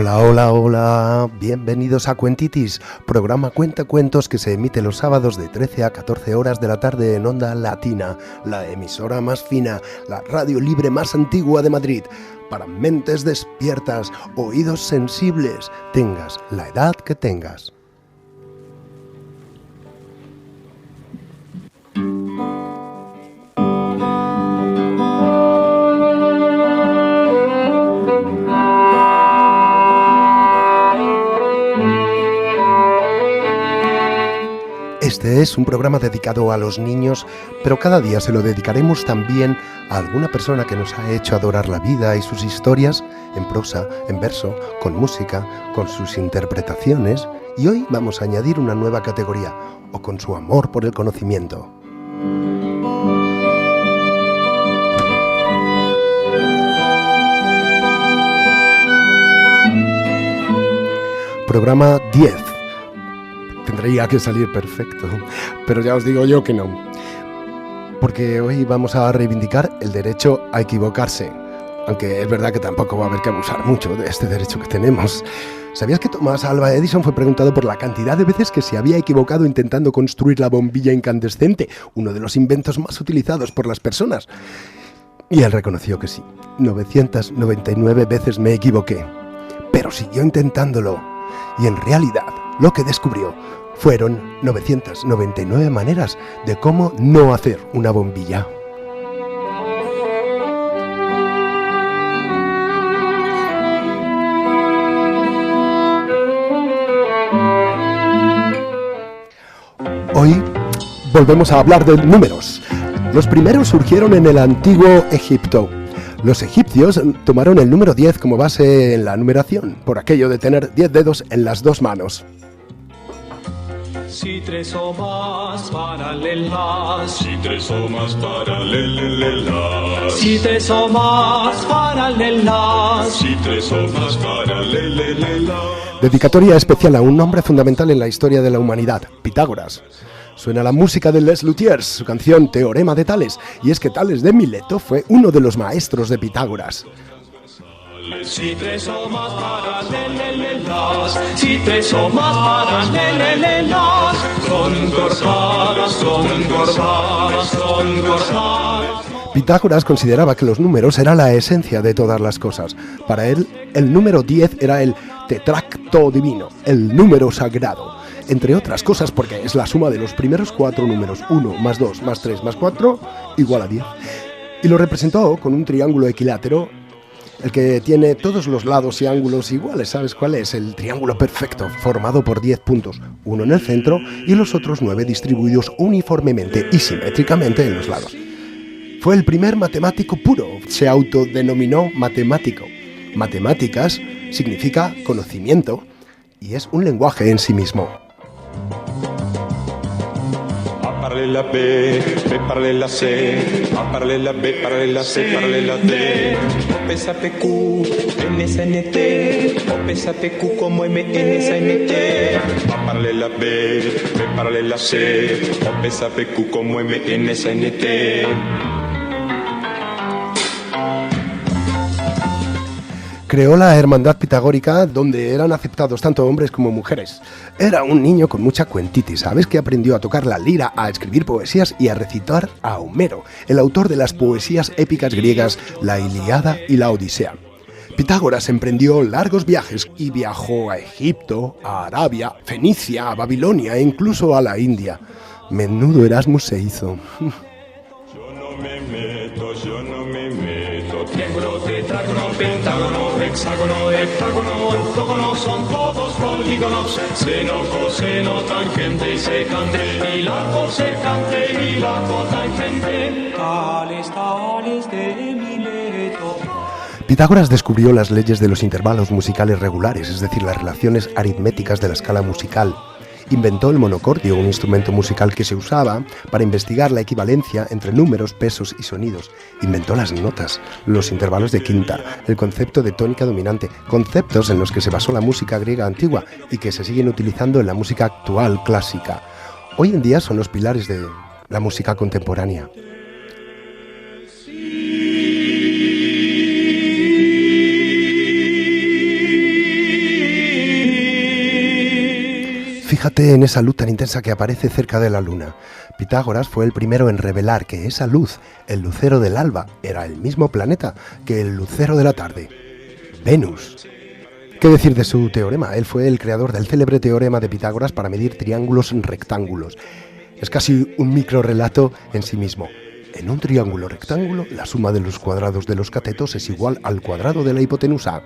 Hola, hola, hola, bienvenidos a Cuentitis, programa Cuentacuentos que se emite los sábados de 13 a 14 horas de la tarde en Onda Latina, la emisora más fina, la radio libre más antigua de Madrid, para mentes despiertas, oídos sensibles, tengas la edad que tengas. Este es un programa dedicado a los niños, pero cada día se lo dedicaremos también a alguna persona que nos ha hecho adorar la vida y sus historias, en prosa, en verso, con música, con sus interpretaciones, y hoy vamos a añadir una nueva categoría, o con su amor por el conocimiento. Programa 10. Tendría que salir perfecto, pero ya os digo yo que no. Porque hoy vamos a reivindicar el derecho a equivocarse. Aunque es verdad que tampoco va a haber que abusar mucho de este derecho que tenemos. ¿Sabías que Thomas Alva Edison fue preguntado por la cantidad de veces que se había equivocado intentando construir la bombilla incandescente, uno de los inventos más utilizados por las personas? Y él reconoció que sí, 999 veces me equivoqué. Pero siguió intentándolo. Y en realidad, lo que descubrió fueron 999 maneras de cómo no hacer una bombilla. Hoy volvemos a hablar de números. Los primeros surgieron en el antiguo Egipto. Los egipcios tomaron el número 10 como base en la numeración, por aquello de tener 10 dedos en las dos manos. Si tres o más paralelas, si tres o más paralelas, si tres o más paralelas, si tres o más paralelas. Dedicatoria especial a un hombre fundamental en la historia de la humanidad, Pitágoras. Suena la música de Les Luthiers, su canción Teorema de Tales, y es que Tales de Mileto fue uno de los maestros de Pitágoras. Si tres o más paralelas, si tres o más paralelas, concordad. Pitágoras consideraba que los números eran la esencia de todas las cosas. Para él, el número 10 era el tetracto divino, el número sagrado. Entre otras cosas porque es la suma de los primeros 4 números, 1 más 2 más 3 más 4 igual a 10. Y lo representó con un triángulo equilátero, el que tiene todos los lados y ángulos iguales. ¿Sabes cuál es? El triángulo perfecto, formado por 10 puntos, uno en el centro y los otros 9 distribuidos uniformemente y simétricamente en los lados. Fue el primer matemático puro, se autodenominó matemático. Matemáticas significa conocimiento y es un lenguaje en sí mismo. A paralela B, B paralela C, A paralela B, paralela C, paralela D. O pesa PQ, NSNT, O pesa PQ como MNSNT. A paralela B, B paralela C, O pesa PQ como MNSNT. Creó la hermandad pitagórica, donde eran aceptados tanto hombres como mujeres. Era un niño con mucha cuentitis, ¿sabes? Que aprendió a tocar la lira, a escribir poesías y a recitar a Homero, el autor de las poesías épicas griegas, la Ilíada y la Odisea. Pitágoras emprendió largos viajes y viajó a Egipto, a Arabia, Fenicia, a Babilonia e incluso a la India. Menudo Erasmus se hizo. Yo no me meto, triángulo, tetrágono, pentágono, hexágono, heptágono, octógono, son todos polígonos, seno, coseno, tangente y secante, y la cosecante y la cotangente, tales de Mileto. Pitágoras descubrió las leyes de los intervalos musicales regulares, es decir, las relaciones aritméticas de la escala musical. Inventó el monocordio, un instrumento musical que se usaba para investigar la equivalencia entre números, pesos y sonidos. Inventó las notas, los intervalos de quinta, el concepto de tónica dominante, conceptos en los que se basó la música griega antigua y que se siguen utilizando en la música actual clásica. Hoy en día son los pilares de la música contemporánea. Fíjate en esa luz tan intensa que aparece cerca de la luna. Pitágoras fue el primero en revelar que esa luz, el lucero del alba, era el mismo planeta que el lucero de la tarde, Venus. ¿Qué decir de su teorema? Él fue el creador del célebre teorema de Pitágoras para medir triángulos rectángulos. Es casi un microrrelato en sí mismo. En un triángulo rectángulo, la suma de los cuadrados de los catetos es igual al cuadrado de la hipotenusa.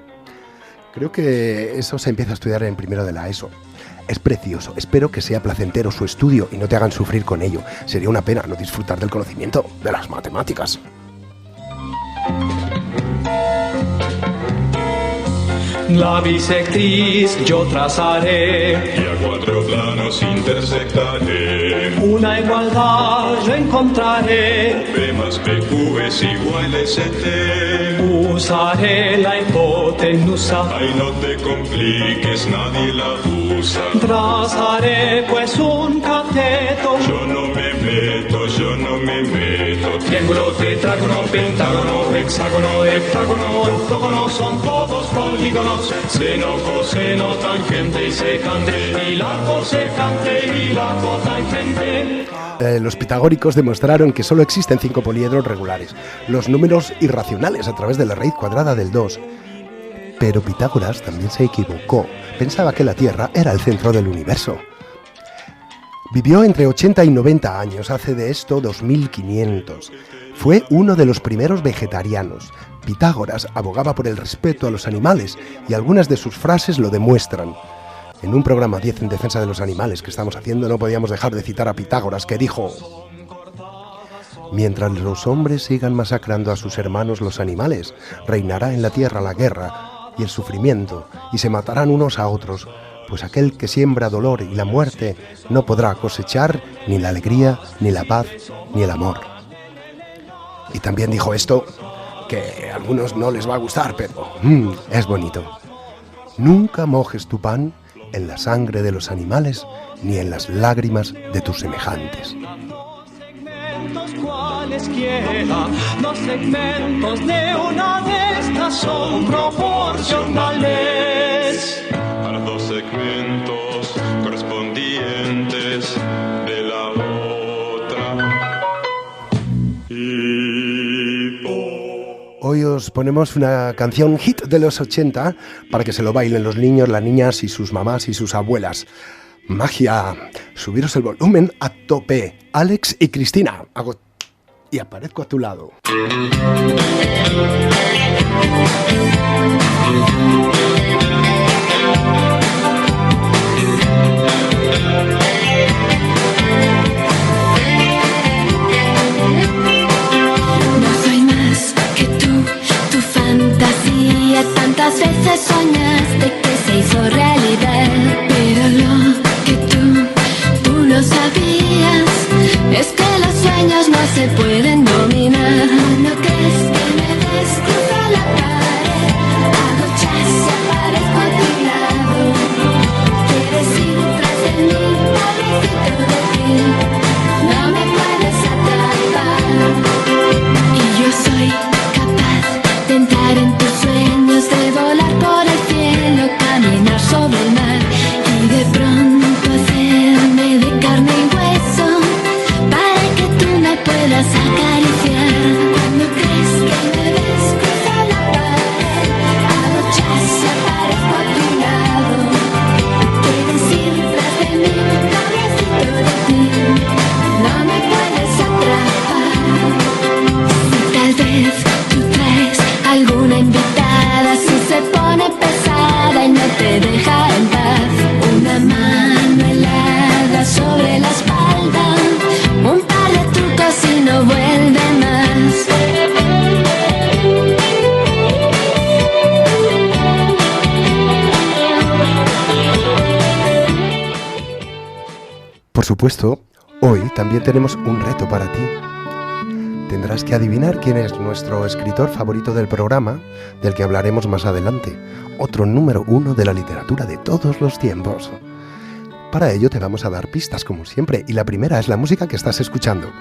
Creo que eso se empieza a estudiar en primero de la ESO. Es precioso, espero que sea placentero su estudio y no te hagan sufrir con ello. Sería una pena no disfrutar del conocimiento de las matemáticas. La bisectriz yo trazaré y a 4 planos intersectaré. Una igualdad yo encontraré. B más BQ es igual a ST. Usaré la hipotenusa. Ay, no te compliques, nadie la usa. Trazaré pues un cateto. Yo no me meto, yo no me meto. Triángulo, tetrágono, pentágono, hexágono, heptágono, octógono, son todos polígonos. Seno, coseno, tangente y secante, y la cosecante y la cotangente. Los pitagóricos demostraron que solo existen 5 poliedros regulares, los números irracionales a través de la raíz cuadrada del 2. Pero Pitágoras también se equivocó, pensaba que la Tierra era el centro del universo. Vivió entre 80 y 90 años, hace de esto 2500. Fue uno de los primeros vegetarianos. Pitágoras abogaba por el respeto a los animales y algunas de sus frases lo demuestran. En un programa 10 en defensa de los animales que estamos haciendo no podíamos dejar de citar a Pitágoras, que dijo: mientras los hombres sigan masacrando a sus hermanos los animales, reinará en la tierra la guerra y el sufrimiento, y se matarán unos a otros, pues aquel que siembra dolor y la muerte no podrá cosechar ni la alegría, ni la paz, ni el amor. Y también dijo esto, que a algunos no les va a gustar, pero es bonito. Nunca mojes tu pan en la sangre de los animales, ni en las lágrimas de tus semejantes. Los segmentos de una de estas son proporcionales a los 2 segmentos correspondientes de la otra. Hoy os ponemos una canción hit de los 80 para que se lo bailen los niños, las niñas y sus mamás y sus abuelas. Magia, subiros el volumen a tope. Alex y Cristina, y aparezco a tu lado. Tantas veces soñaste que se hizo realidad, pero lo que tú no sabías es que los sueños no se pueden dominar. ¿No crees que me descruzo la pared? Hago chas y aparezco a tu lado. Quieres ir tras de mí, pobrecito de ti. No me puedes atrapar. Y yo soy capaz de entrar en tus sueños, de volar por el cielo, caminar sobre el mar y de pronto hacerme de carne y hueso para que tú me puedas acariciar. Cuando crees que me ves cruzar la pared, hago chas y aparezco a tu lado. Quieres ir tras de mí, pobrecito de ti, no me puedes atrapar. Si tal vez tú traes alguna invitada, si se pone pesada y no te deja en paz, una mano helada sobre la espalda, un par de trucos y no vuelve más. Por supuesto, hoy también tenemos un reto para ti. Tendrás que adivinar quién es nuestro escritor favorito del programa, del que hablaremos más adelante, otro número 1 de la literatura de todos los tiempos. Para ello te vamos a dar pistas como siempre, y la primera es la música que estás escuchando.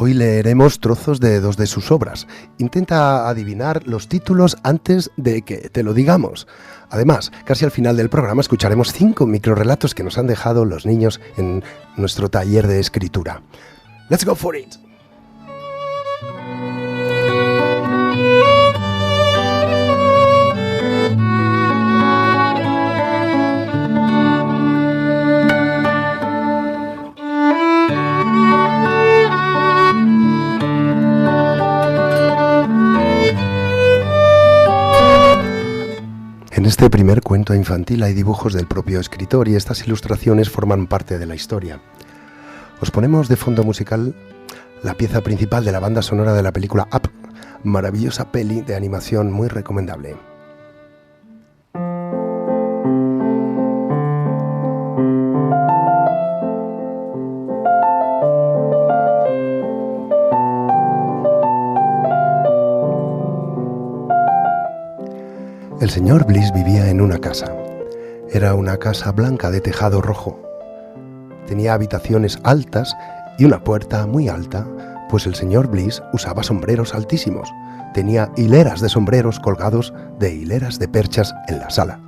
Hoy leeremos trozos de 2 de sus obras. Intenta adivinar los títulos antes de que te lo digamos. Además, casi al final del programa escucharemos 5 microrelatos que nos han dejado los niños en nuestro taller de escritura. ¡Let's go for it! En este primer cuento infantil hay dibujos del propio escritor y estas ilustraciones forman parte de la historia. Os ponemos de fondo musical la pieza principal de la banda sonora de la película Up, maravillosa peli de animación muy recomendable. El señor Bliss vivía en una casa. Era una casa blanca de tejado rojo. Tenía habitaciones altas y una puerta muy alta, pues el señor Bliss usaba sombreros altísimos. Tenía hileras de sombreros colgados de hileras de perchas en la sala.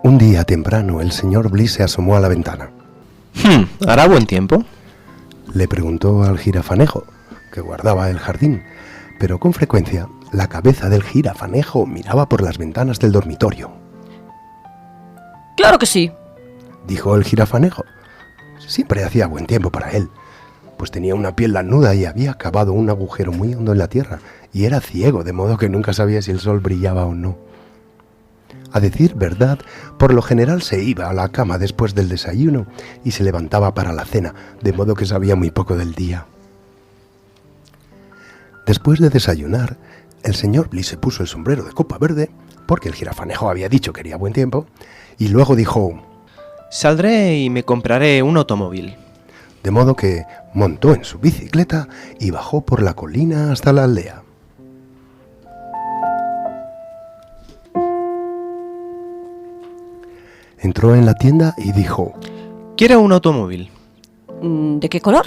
Un día temprano el señor Bliss se asomó a la ventana. ¿Hará buen tiempo? Le preguntó al jirafanejo, que guardaba el jardín, pero con frecuencia la cabeza del jirafanejo miraba por las ventanas del dormitorio. ¡Claro que sí!, dijo el jirafanejo. Siempre hacía buen tiempo para él, pues tenía una piel lanuda y había cavado un agujero muy hondo en la tierra, y era ciego, de modo que nunca sabía si el sol brillaba o no. A decir verdad, por lo general se iba a la cama después del desayuno y se levantaba para la cena, de modo que sabía muy poco del día. Después de desayunar, el señor Bliss se puso el sombrero de copa verde, porque el jirafanejo había dicho que quería buen tiempo, y luego dijo: Saldré y me compraré un automóvil. De modo que montó en su bicicleta y bajó por la colina hasta la aldea. Entró en la tienda y dijo: Quiero un automóvil. ¿De qué color?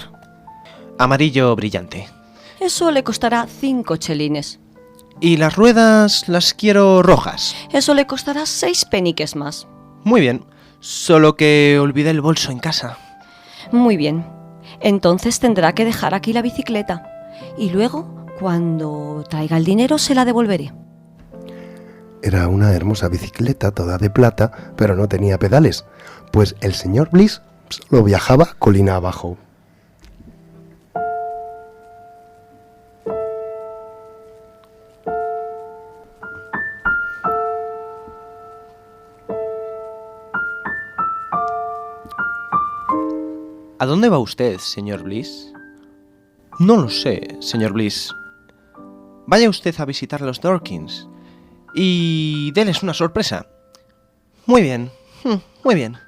Amarillo brillante. Eso le costará 5 chelines. Y las ruedas las quiero rojas. Eso le costará 6 peniques más. Muy bien, solo que olvidé el bolso en casa. Muy bien. Entonces tendrá que dejar aquí la bicicleta. Y luego, cuando traiga el dinero, se la devolveré. Era una hermosa bicicleta toda de plata, pero no tenía pedales, pues el señor Bliss solo viajaba colina abajo. ¿A dónde va usted, señor Bliss? No lo sé, señor Bliss. Vaya usted a visitar a los Dorkins y déles una sorpresa. Muy bien, muy bien.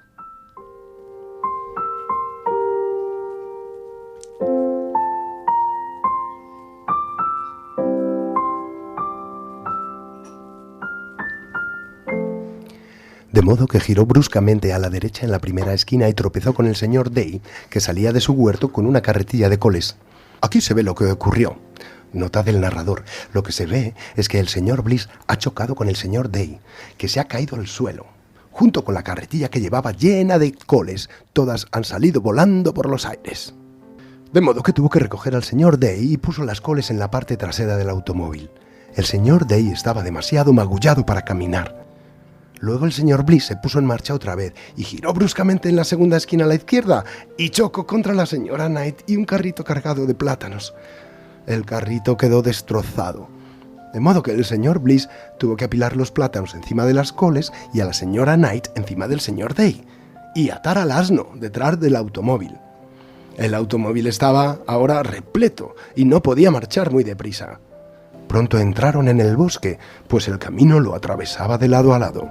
De modo que giró bruscamente a la derecha en la primera esquina y tropezó con el señor Day, que salía de su huerto con una carretilla de coles. Aquí se ve lo que ocurrió. Nota del narrador. Lo que se ve es que el señor Bliss ha chocado con el señor Day, que se ha caído al suelo. Junto con la carretilla que llevaba llena de coles, todas han salido volando por los aires. De modo que tuvo que recoger al señor Day y puso las coles en la parte trasera del automóvil. El señor Day estaba demasiado magullado para caminar. Luego el señor Bliss se puso en marcha otra vez y giró bruscamente en la segunda esquina a la izquierda y chocó contra la señora Knight y un carrito cargado de plátanos. El carrito quedó destrozado, de modo que el señor Bliss tuvo que apilar los plátanos encima de las coles y a la señora Knight encima del señor Day y atar al asno detrás del automóvil. El automóvil estaba ahora repleto y no podía marchar muy deprisa. Pronto entraron en el bosque, pues el camino lo atravesaba de lado a lado.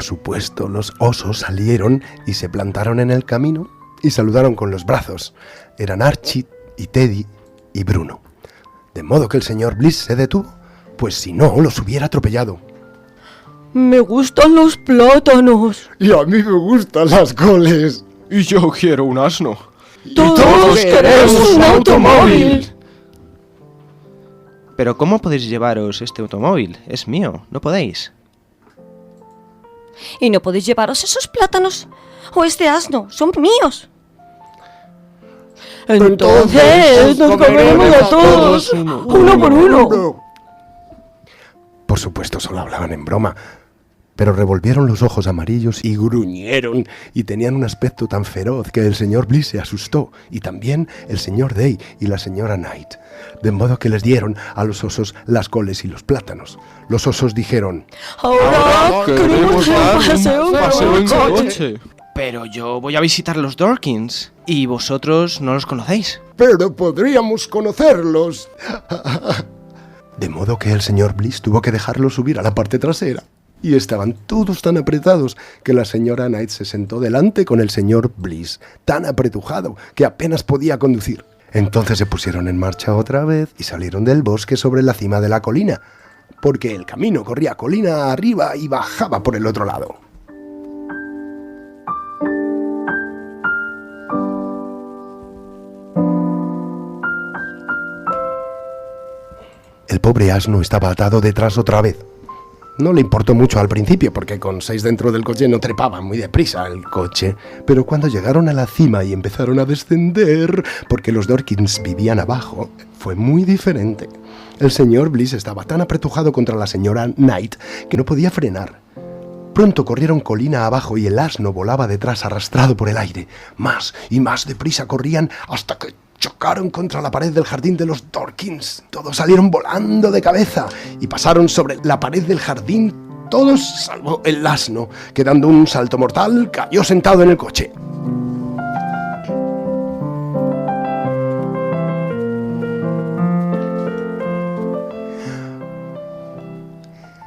supuesto, los osos salieron y se plantaron en el camino y saludaron con los brazos. Eran Archie y Teddy y Bruno. De modo que el señor Bliss se detuvo, pues si no, los hubiera atropellado. Me gustan los plátanos. Y a mí me gustan las coles. Y yo quiero un asno. Todos queremos un automóvil. Pero ¿cómo podéis llevaros este automóvil? Es mío, no podéis. ¿Y no podéis llevaros esos plátanos? ¿O este asno? Son míos. Entonces nos comeremos a todos, uno por uno. Por supuesto, solo hablaban en broma, pero revolvieron los ojos amarillos y gruñeron, y tenían un aspecto tan feroz que el señor Bliss se asustó, y también el señor Day y la señora Knight, de modo que les dieron a los osos las coles y los plátanos. Los osos dijeron: Ahora queremos dar un paseo en coche. Pero yo voy a visitar los Dorkins y vosotros no los conocéis. Pero podríamos conocerlos. De modo que el señor Bliss tuvo que dejarlos subir a la parte trasera. Y estaban todos tan apretados que la señora Knight se sentó delante con el señor Bliss, tan apretujado que apenas podía conducir. Entonces se pusieron en marcha otra vez y salieron del bosque sobre la cima de la colina, porque el camino corría colina arriba y bajaba por el otro lado. El pobre asno estaba atado detrás otra vez. No le importó mucho al principio, porque con 6 dentro del coche no trepaba muy deprisa el coche. Pero cuando llegaron a la cima y empezaron a descender, porque los Dorkins vivían abajo, fue muy diferente. El señor Bliss estaba tan apretujado contra la señora Knight que no podía frenar. Pronto corrieron colina abajo y el asno volaba detrás arrastrado por el aire. Más y más deprisa corrían hasta que chocaron contra la pared del jardín de los Dorkins. Todos salieron volando de cabeza y pasaron sobre la pared del jardín, todos salvo el asno, que dando un salto mortal cayó sentado en el coche.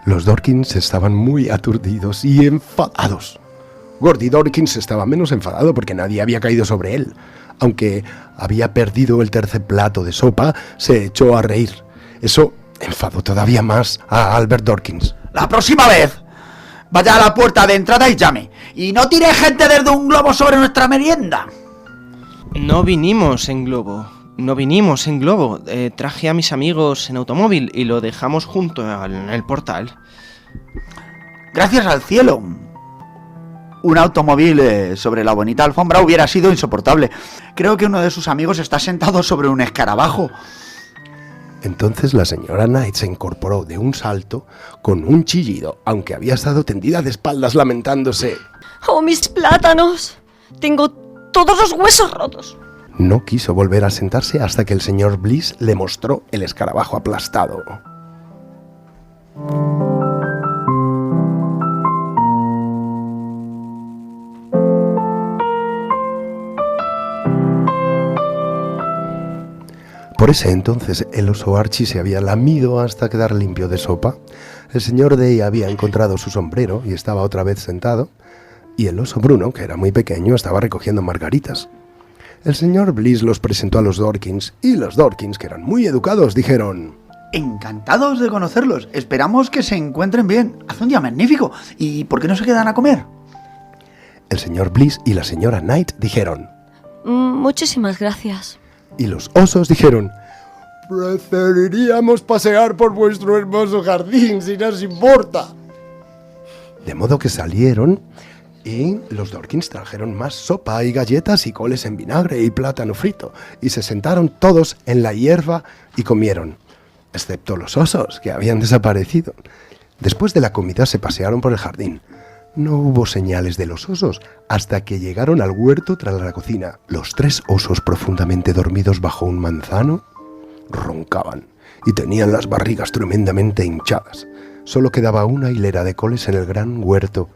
Los Dorkins estaban muy aturdidos y enfadados. Gordy Dorkins estaba menos enfadado porque nadie había caído sobre él. Aunque había perdido el tercer plato de sopa, se echó a reír. Eso enfadó todavía más a Albert Dorkins. La próxima vez, vaya a la puerta de entrada y llame. Y no tire gente desde un globo sobre nuestra merienda. No vinimos en globo. Traje a mis amigos en automóvil y lo dejamos junto en el portal. Gracias al cielo. Un automóvil sobre la bonita alfombra hubiera sido insoportable. Creo que uno de sus amigos está sentado sobre un escarabajo. Entonces la señora Knight se incorporó de un salto con un chillido, aunque había estado tendida de espaldas lamentándose. ¡Oh, mis plátanos! Tengo todos los huesos rotos. No quiso volver a sentarse hasta que el señor Bliss le mostró el escarabajo aplastado. Por ese entonces el oso Archie se había lamido hasta quedar limpio de sopa. El señor Day había encontrado su sombrero y estaba otra vez sentado. Y el oso Bruno, que era muy pequeño, estaba recogiendo margaritas. El señor Bliss los presentó a los Dorkins, y los Dorkins, que eran muy educados, dijeron: Encantados de conocerlos. Esperamos que se encuentren bien. Hace un día magnífico. ¿Y por qué no se quedan a comer? El señor Bliss y la señora Knight dijeron: Muchísimas gracias. Y los osos dijeron: preferiríamos pasear por vuestro hermoso jardín, si nos importa. De modo que salieron y los Dorkins trajeron más sopa y galletas y coles en vinagre y plátano frito, y se sentaron todos en la hierba y comieron, excepto los osos, que habían desaparecido. Después de la comida se pasearon por el jardín. No hubo señales de los osos hasta que llegaron al huerto tras la cocina. Los 3 osos, profundamente dormidos bajo un manzano, roncaban y tenían las barrigas tremendamente hinchadas. Solo quedaba una hilera de coles en el gran huerto.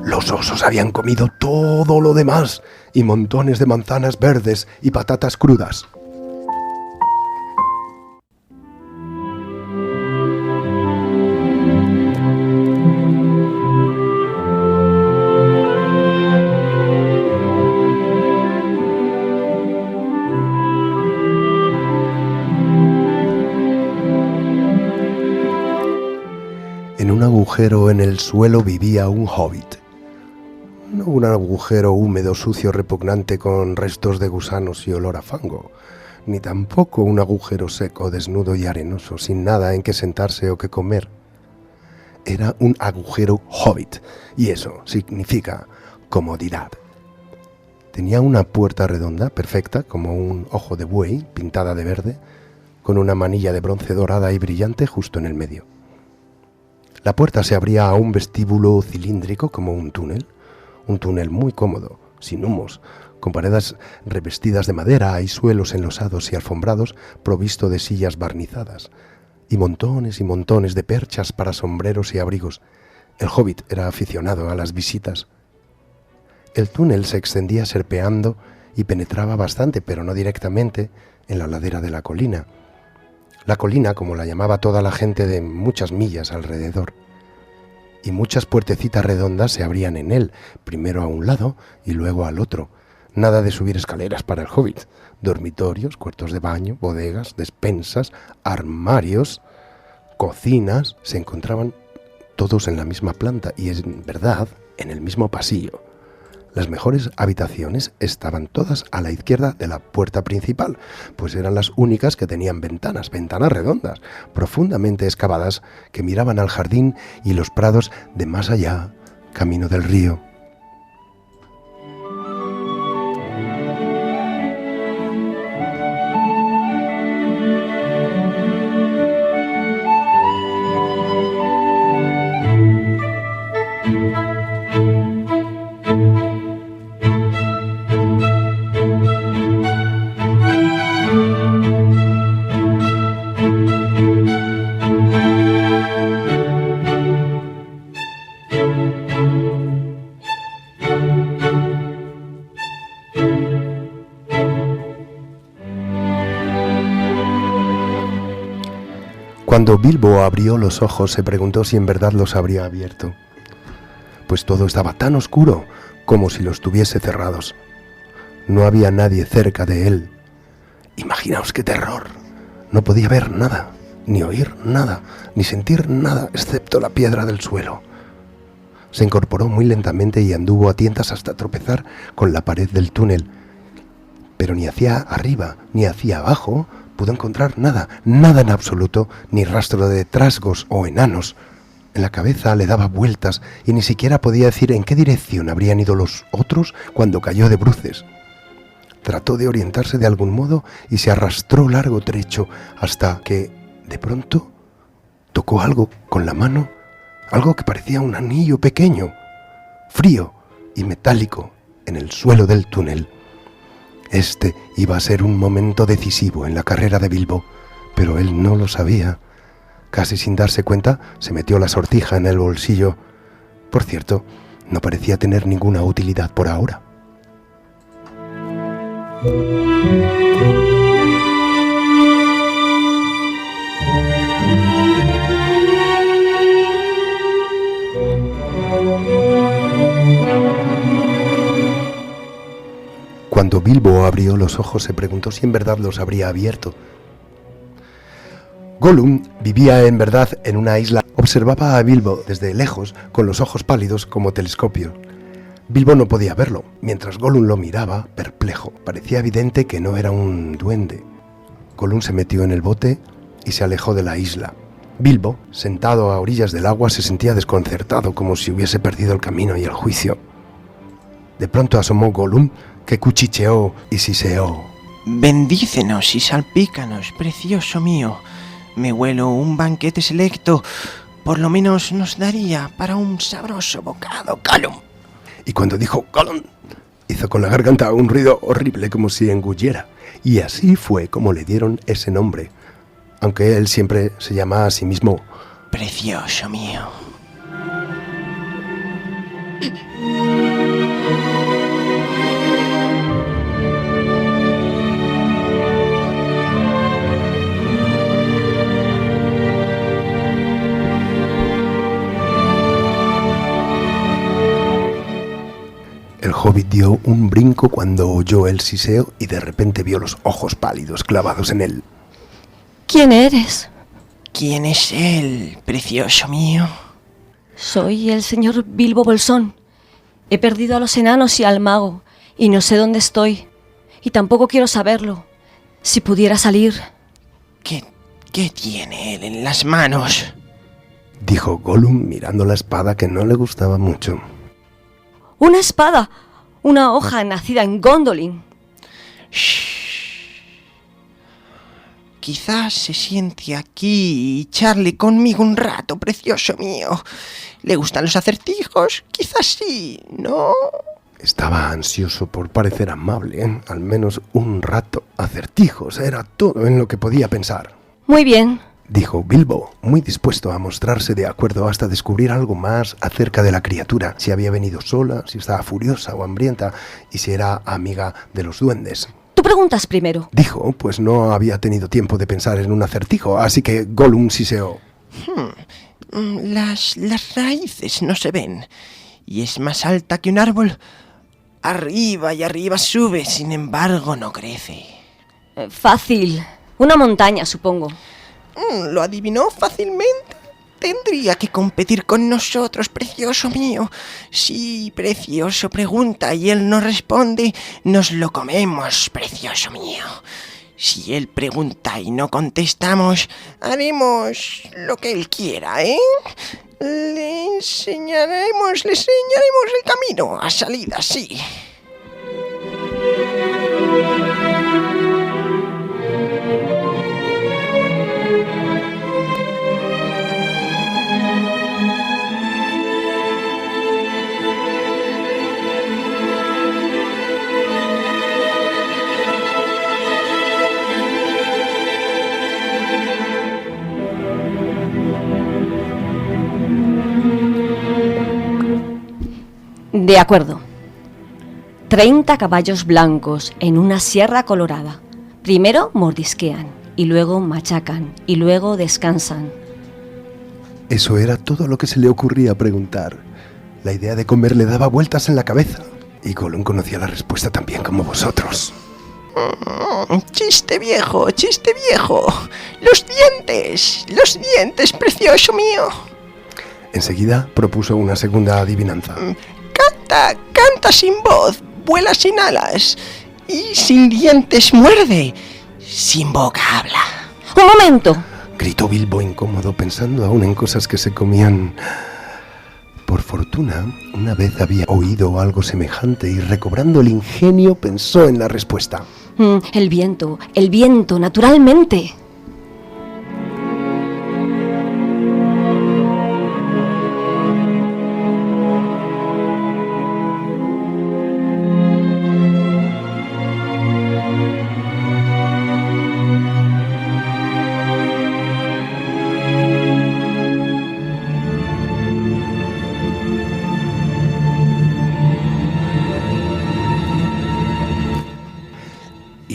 Los osos habían comido todo lo demás y montones de manzanas verdes y patatas crudas. agujero en el suelo vivía un hobbit. No un agujero húmedo, sucio, repugnante con restos de gusanos y olor a fango, ni tampoco un agujero seco, desnudo y arenoso, sin nada en que sentarse o que comer. Era un agujero hobbit, y eso significa comodidad. Tenía una puerta redonda, perfecta, como un ojo de buey, pintada de verde, con una manilla de bronce dorada y brillante justo en el medio. La puerta se abría a un vestíbulo cilíndrico como un túnel muy cómodo, sin humos, con paredes revestidas de madera y suelos enlosados y alfombrados, provisto de sillas barnizadas, y montones de perchas para sombreros y abrigos. El hobbit era aficionado a las visitas. El túnel se extendía serpeando y penetraba bastante, pero no directamente, en la ladera de la colina. La colina, como la llamaba toda la gente de muchas millas alrededor. Y muchas puertecitas redondas se abrían en él, primero a un lado y luego al otro. Nada de subir escaleras para el hobbit. Dormitorios, cuartos de baño, bodegas, despensas, armarios, cocinas, se encontraban todos en la misma planta y, en verdad, en el mismo pasillo. Las mejores habitaciones estaban todas a la izquierda de la puerta principal, pues eran las únicas que tenían ventanas redondas, profundamente excavadas, que miraban al jardín y los prados de más allá, camino del río. Cuando Bilbo abrió los ojos, se preguntó si en verdad los habría abierto, pues todo estaba tan oscuro como si los tuviese cerrados. No había nadie cerca de él. Imaginaos qué terror. No podía ver nada, ni oír nada, ni sentir nada, excepto la piedra del suelo. Se incorporó muy lentamente y anduvo a tientas hasta tropezar con la pared del túnel, pero ni hacia arriba ni hacia abajo pudo encontrar nada en absoluto, ni rastro de trasgos o enanos. En la cabeza le daba vueltas y ni siquiera podía decir en qué dirección habrían ido los otros cuando cayó de bruces. Trató de orientarse de algún modo y se arrastró largo trecho hasta que, de pronto, tocó algo con la mano, algo que parecía un anillo pequeño, frío y metálico, en el suelo del túnel. Este iba a ser un momento decisivo en la carrera de Bilbo, pero él no lo sabía. Casi sin darse cuenta, se metió la sortija en el bolsillo. Por cierto, no parecía tener ninguna utilidad por ahora. Cuando Bilbo abrió los ojos, se preguntó si en verdad los habría abierto. Gollum vivía en verdad en una isla. Observaba a Bilbo desde lejos con los ojos pálidos como telescopio. Bilbo no podía verlo, mientras Gollum lo miraba, perplejo. Parecía evidente que no era un duende. Gollum se metió en el bote y se alejó de la isla. Bilbo, sentado a orillas del agua, se sentía desconcertado, como si hubiese perdido el camino y el juicio. De pronto asomó Gollum, que cuchicheó y siseó. Bendícenos y salpícanos, precioso mío. Me huelo un banquete selecto. Por lo menos nos daría para un sabroso bocado, Gollum. Y cuando dijo Gollum, hizo con la garganta un ruido horrible como si engullera. Y así fue como le dieron ese nombre, aunque él siempre se llama a sí mismo Precioso mío. El hobbit dio un brinco cuando oyó el siseo y de repente vio los ojos pálidos clavados en él. ¿Quién eres? ¿Quién es él, precioso mío? Soy el señor Bilbo Bolsón. He perdido a los enanos y al mago, y no sé dónde estoy. Y tampoco quiero saberlo. Si pudiera salir... ¿Qué tiene él en las manos? Dijo Gollum mirando la espada que no le gustaba mucho. ¡Una espada! Una hoja nacida en Gondolin. Shh. Quizás se siente aquí y charle conmigo un rato, precioso mío. ¿Le gustan los acertijos? Quizás sí, ¿no? Estaba ansioso por parecer amable, ¿eh? Al menos un rato. Acertijos era todo en lo que podía pensar. Muy bien, dijo Bilbo, muy dispuesto a mostrarse de acuerdo hasta descubrir algo más acerca de la criatura, si había venido sola, si estaba furiosa o hambrienta y si era amiga de los duendes. Tú preguntas primero. Dijo, pues no había tenido tiempo de pensar en un acertijo, así que Gollum siseó. Las raíces no se ven y es más alta que un árbol. Arriba y arriba sube, sin embargo no crece. Fácil. Una montaña, supongo. ¿Lo adivinó fácilmente? Tendría que competir con nosotros, precioso mío. Si precioso pregunta y él no responde, nos lo comemos, precioso mío. Si él pregunta y no contestamos, haremos lo que él quiera, ¿eh? Le enseñaremos el camino a salida, sí. De acuerdo. 30 caballos blancos en una sierra colorada. Primero mordisquean, y luego machacan, y luego descansan. Eso era todo lo que se le ocurría preguntar. La idea de comer le daba vueltas en la cabeza. Y Gollum conocía la respuesta tan bien como vosotros. Chiste viejo, chiste viejo. Los dientes, precioso mío. Enseguida propuso una segunda adivinanza. Canta sin voz, vuela sin alas y sin dientes muerde, sin boca habla. ¡Un momento! Gritó Bilbo incómodo, pensando aún en cosas que se comían. Por fortuna, una vez había oído algo semejante y recobrando el ingenio pensó en la respuesta. El viento, naturalmente.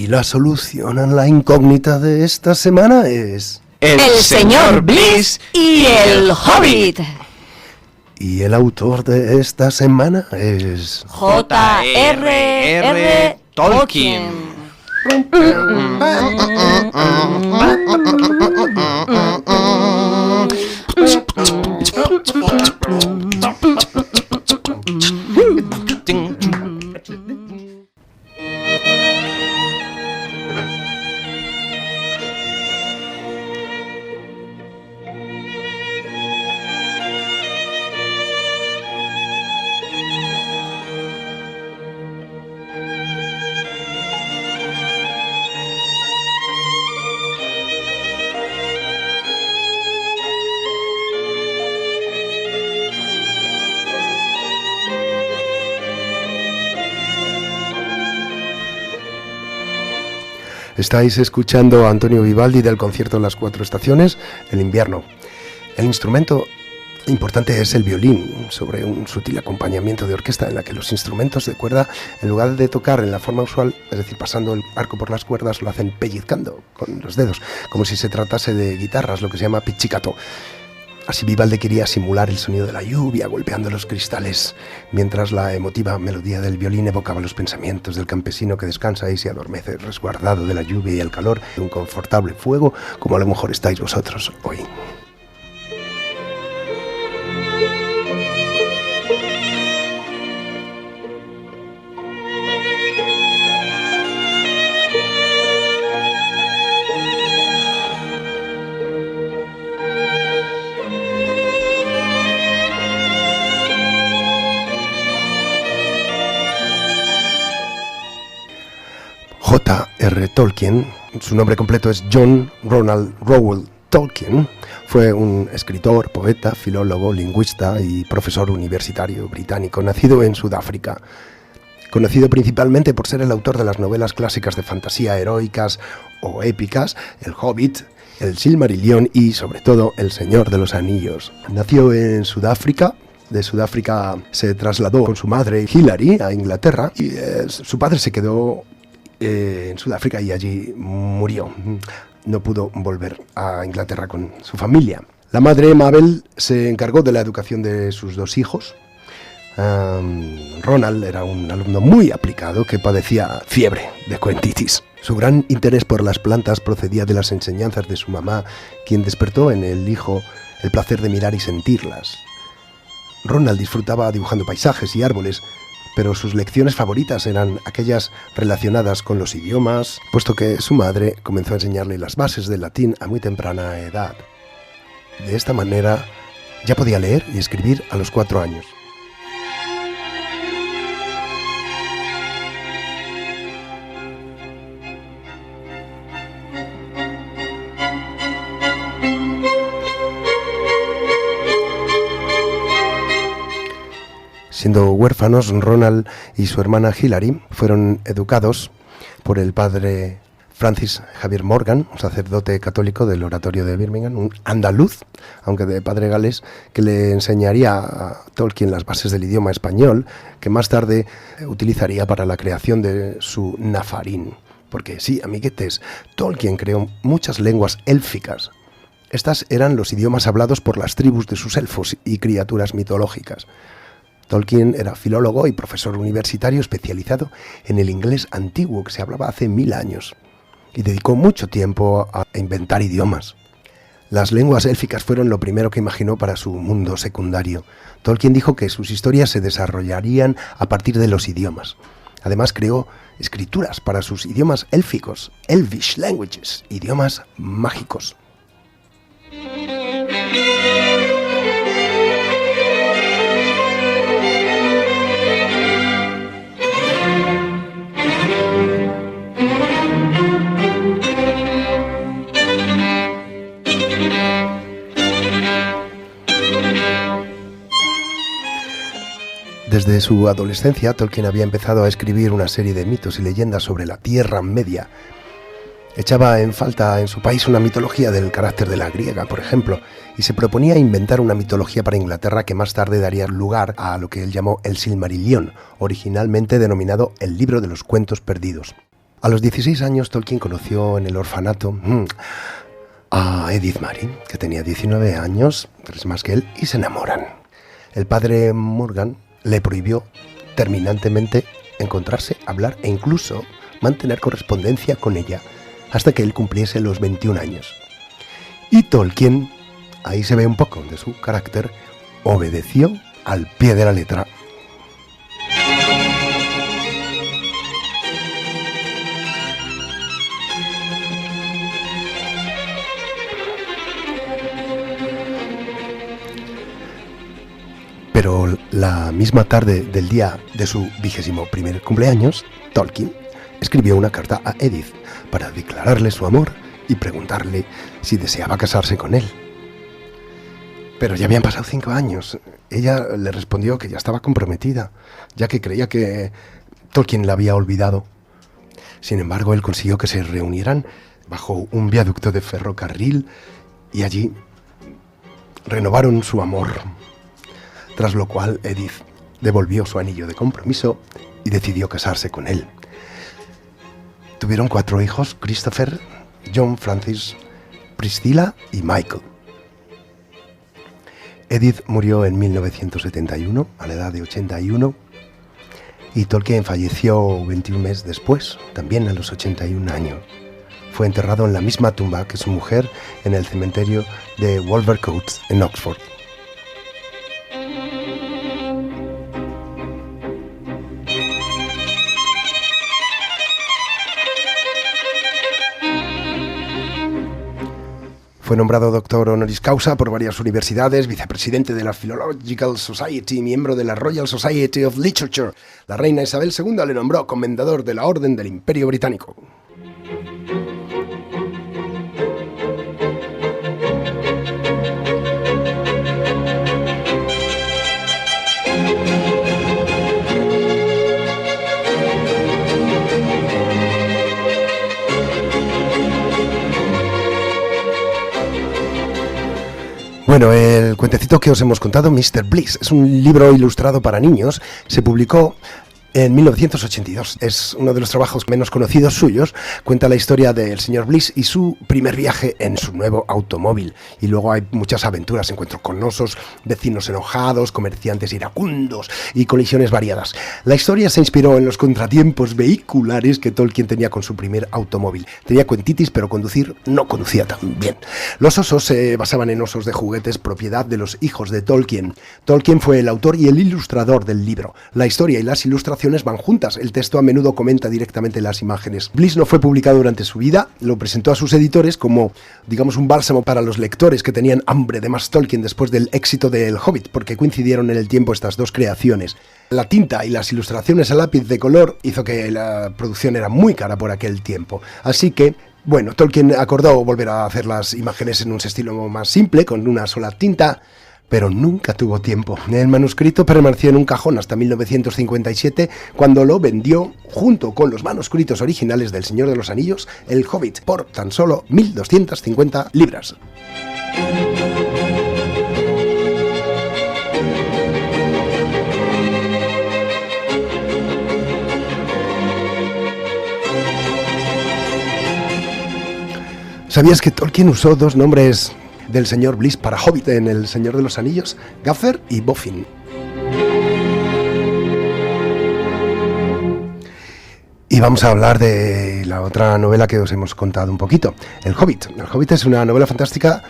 La solución a la incógnita de esta semana es... El señor Bliss y el Hobbit. Y el autor de esta semana es... J.R.R. Tolkien. Estáis escuchando a Antonio Vivaldi del concierto Las Cuatro Estaciones, El invierno. El instrumento importante es el violín, sobre un sutil acompañamiento de orquesta en la que los instrumentos de cuerda, en lugar de tocar en la forma usual, es decir, pasando el arco por las cuerdas, lo hacen pellizcando con los dedos, como si se tratase de guitarras, lo que se llama pizzicato. Así Vivaldi quería simular el sonido de la lluvia golpeando los cristales, mientras la emotiva melodía del violín evocaba los pensamientos del campesino que descansa y se adormece resguardado de la lluvia y el calor de un confortable fuego, como a lo mejor estáis vosotros hoy. J.R. Tolkien, su nombre completo es John Ronald Reuel Tolkien, fue un escritor, poeta, filólogo, lingüista y profesor universitario británico, nacido en Sudáfrica. Conocido principalmente por ser el autor de las novelas clásicas de fantasía heroicas o épicas, El Hobbit, El Silmarillion y, sobre todo, El Señor de los Anillos. Nació en Sudáfrica. De Sudáfrica se trasladó con su madre Hilary a Inglaterra y su padre se quedó en Sudáfrica y allí murió. No pudo volver a Inglaterra con su familia. La madre Mabel se encargó de la educación de sus dos hijos. Ronald era un alumno muy aplicado que padecía fiebre de cuentitis. Su gran interés por las plantas procedía de las enseñanzas de su mamá, quien despertó en el hijo el placer de mirar y sentirlas. Ronald disfrutaba dibujando paisajes y árboles, pero sus lecciones favoritas eran aquellas relacionadas con los idiomas, puesto que su madre comenzó a enseñarle las bases del latín a muy temprana edad. De esta manera, ya podía leer y escribir a los 4 años. Siendo huérfanos, Ronald y su hermana Hilary fueron educados por el padre Francis Xavier Morgan, un sacerdote católico del oratorio de Birmingham, un andaluz, aunque de padre galés, que le enseñaría a Tolkien las bases del idioma español, que más tarde utilizaría para la creación de su Nafarín. Porque sí, amiguetes, Tolkien creó muchas lenguas élficas. Estas eran los idiomas hablados por las tribus de sus elfos y criaturas mitológicas. Tolkien era filólogo y profesor universitario especializado en el inglés antiguo que se hablaba hace 1000 años y dedicó mucho tiempo a inventar idiomas. Las lenguas élficas fueron lo primero que imaginó para su mundo secundario. Tolkien dijo que sus historias se desarrollarían a partir de los idiomas. Además creó escrituras para sus idiomas élficos, Elvish languages, idiomas mágicos. Desde su adolescencia, Tolkien había empezado a escribir una serie de mitos y leyendas sobre la Tierra Media. Echaba en falta en su país una mitología del carácter de la griega, por ejemplo, y se proponía inventar una mitología para Inglaterra que más tarde daría lugar a lo que él llamó el Silmarillion, originalmente denominado el Libro de los Cuentos Perdidos. A los 16 años, Tolkien conoció en el orfanato a Edith Mary, que tenía 19 años, 3 más que él, y se enamoran. El padre Morgan le prohibió terminantemente encontrarse, hablar e incluso mantener correspondencia con ella hasta que él cumpliese los 21 años. Y Tolkien, ahí se ve un poco de su carácter, obedeció al pie de la letra. Pero la misma tarde del día de su 21º cumpleaños, Tolkien escribió una carta a Edith para declararle su amor y preguntarle si deseaba casarse con él. Pero ya habían pasado 5 años. Ella le respondió que ya estaba comprometida, ya que creía que Tolkien la había olvidado. Sin embargo, él consiguió que se reunieran bajo un viaducto de ferrocarril y allí renovaron su amor. Tras lo cual Edith devolvió su anillo de compromiso y decidió casarse con él. Tuvieron 4 hijos: Christopher, John, Francis, Priscilla y Michael. Edith murió en 1971 a la edad de 81 y Tolkien falleció 21 meses después, también a los 81 años. Fue enterrado en la misma tumba que su mujer en el cementerio de Wolvercote en Oxford. Fue nombrado doctor honoris causa por varias universidades, vicepresidente de la Philological Society, miembro de la Royal Society of Literature. La reina Isabel II le nombró comendador de la Orden del Imperio Británico. Bueno, el cuentecito que os hemos contado, Mr. Bliss, es un libro ilustrado para niños. Se publicó en 1982. Es uno de los trabajos menos conocidos suyos. Cuenta la historia del señor Bliss y su primer viaje en su nuevo automóvil. Y luego hay muchas aventuras, encuentros con osos, vecinos enojados, comerciantes iracundos y colisiones variadas. La historia se inspiró en los contratiempos vehiculares que Tolkien tenía con su primer automóvil. Tenía cuentitis, pero conducir no conducía tan bien. Los osos se basaban en osos de juguetes propiedad de los hijos de Tolkien. Tolkien fue el autor y el ilustrador del libro. La historia y las ilustraciones van juntas. El texto a menudo comenta directamente las imágenes. Bliss no fue publicado durante su vida, lo presentó a sus editores como, digamos, un bálsamo para los lectores que tenían hambre de más Tolkien después del éxito de El Hobbit, porque coincidieron en el tiempo estas dos creaciones. La tinta y las ilustraciones a lápiz de color hizo que la producción era muy cara por aquel tiempo. Así que, bueno, Tolkien acordó volver a hacer las imágenes en un estilo más simple, con una sola tinta, pero nunca tuvo tiempo. El manuscrito permaneció en un cajón hasta 1957, cuando lo vendió junto con los manuscritos originales del Señor de los Anillos, El Hobbit, por tan solo 1.250 libras. ¿Sabías que Tolkien usó dos nombres del señor Bliss para Hobbit en El Señor de los Anillos? Gaffer y Boffin. Y vamos a hablar de la otra novela que os hemos contado un poquito, El Hobbit. El Hobbit es una novela fantástica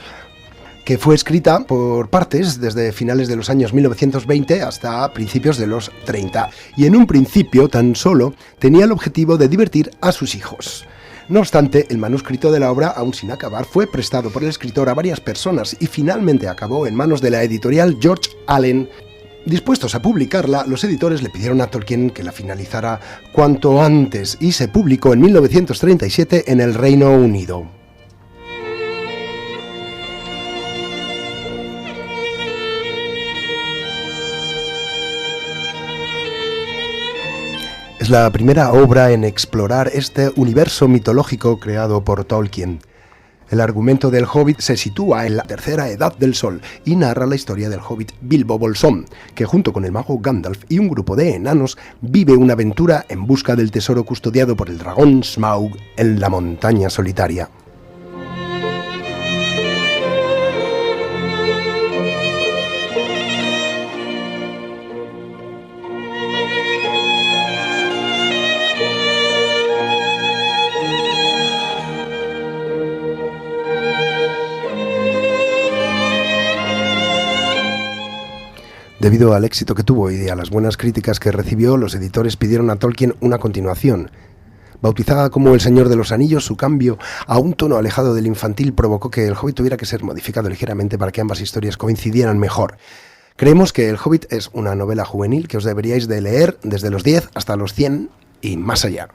que fue escrita por partes desde finales de los años 1920 hasta principios de los 30. Y en un principio tan solo tenía el objetivo de divertir a sus hijos. No obstante, el manuscrito de la obra, aún sin acabar, fue prestado por el escritor a varias personas y finalmente acabó en manos de la editorial George Allen. Dispuestos a publicarla, los editores le pidieron a Tolkien que la finalizara cuanto antes y se publicó en 1937 en el Reino Unido. Es la primera obra en explorar este universo mitológico creado por Tolkien. El argumento del Hobbit se sitúa en la tercera edad del Sol y narra la historia del Hobbit Bilbo Bolsón, que junto con el mago Gandalf y un grupo de enanos vive una aventura en busca del tesoro custodiado por el dragón Smaug en la montaña solitaria. Debido al éxito que tuvo y a las buenas críticas que recibió, los editores pidieron a Tolkien una continuación. Bautizada como El Señor de los Anillos, su cambio a un tono alejado del infantil provocó que El Hobbit tuviera que ser modificado ligeramente para que ambas historias coincidieran mejor. Creemos que El Hobbit es una novela juvenil que os deberíais de leer desde los 10 hasta los 100 y más allá.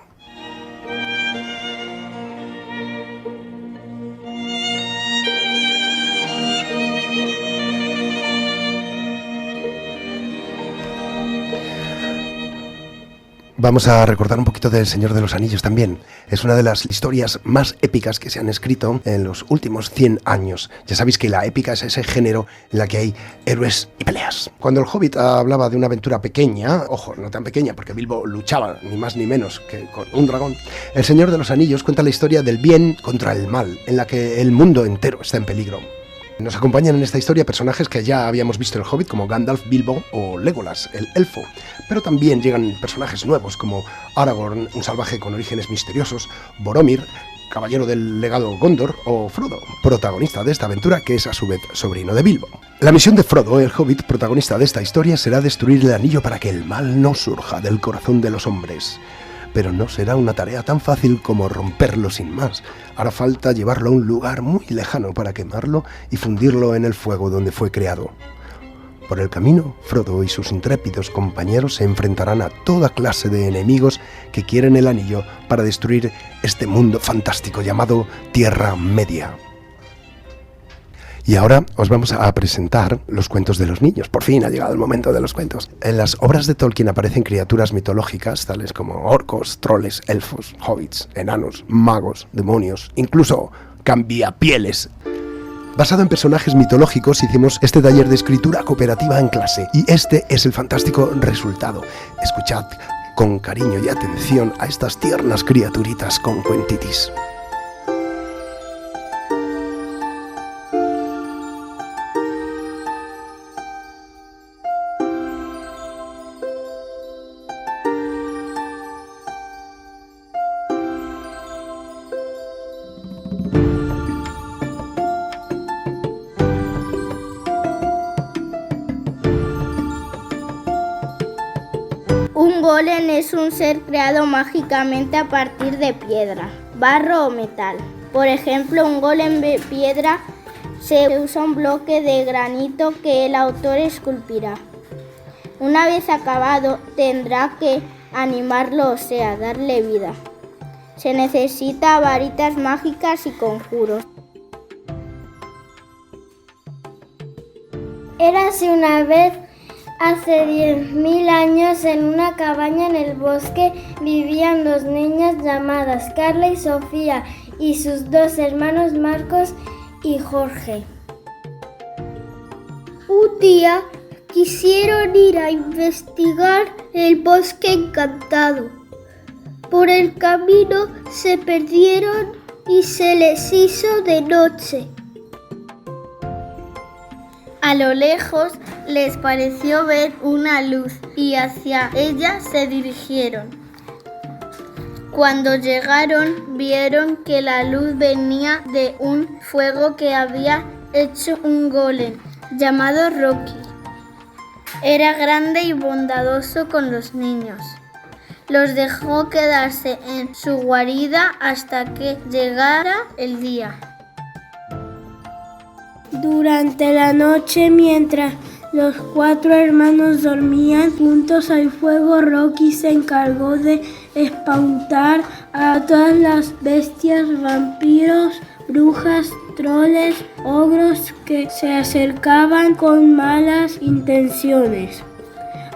Vamos a recordar un poquito del Señor de los Anillos también. Es una de las historias más épicas que se han escrito en los últimos 100 años. Ya sabéis que la épica es ese género en la que hay héroes y peleas. Cuando el Hobbit hablaba de una aventura pequeña, ojo, no tan pequeña porque Bilbo luchaba ni más ni menos que con un dragón, el Señor de los Anillos cuenta la historia del bien contra el mal, en la que el mundo entero está en peligro. Nos acompañan en esta historia personajes que ya habíamos visto en El Hobbit, como Gandalf, Bilbo o Legolas, el elfo. Pero también llegan personajes nuevos como Aragorn, un salvaje con orígenes misteriosos, Boromir, caballero del legado Gondor, o Frodo, protagonista de esta aventura que es a su vez sobrino de Bilbo. La misión de Frodo, el Hobbit, protagonista de esta historia, será destruir el anillo para que el mal no surja del corazón de los hombres. Pero no será una tarea tan fácil como romperlo sin más. Hará falta llevarlo a un lugar muy lejano para quemarlo y fundirlo en el fuego donde fue creado. Por el camino, Frodo y sus intrépidos compañeros se enfrentarán a toda clase de enemigos que quieren el anillo para destruir este mundo fantástico llamado Tierra Media. Y ahora os vamos a presentar los cuentos de los niños. Por fin ha llegado el momento de los cuentos. En las obras de Tolkien aparecen criaturas mitológicas, tales como orcos, troles, elfos, hobbits, enanos, magos, demonios, incluso cambiapieles. Basado en personajes mitológicos, hicimos este taller de escritura cooperativa en clase y este es el fantástico resultado. Escuchad con cariño y atención a estas tiernas criaturitas con cuentitis. Un golem es un ser creado mágicamente a partir de piedra, barro o metal. Por ejemplo, un golem de piedra se usa un bloque de granito que el autor esculpirá. Una vez acabado, tendrá que animarlo, o sea, darle vida. Se necesita varitas mágicas y conjuros. Érase una vez, hace 10.000 años, en una cabaña en el bosque vivían dos niñas llamadas Carla y Sofía y sus dos hermanos Marcos y Jorge. Un día quisieron ir a investigar el bosque encantado. Por el camino se perdieron y se les hizo de noche. A lo lejos les pareció ver una luz y hacia ella se dirigieron. Cuando llegaron, vieron que la luz venía de un fuego que había hecho un golem llamado Rocky. Era grande y bondadoso con los niños. Los dejó quedarse en su guarida hasta que llegara el día. Durante la noche, mientras los 4 hermanos dormían juntos al fuego, Rocky se encargó de espantar a todas las bestias, vampiros, brujas, troles, ogros que se acercaban con malas intenciones.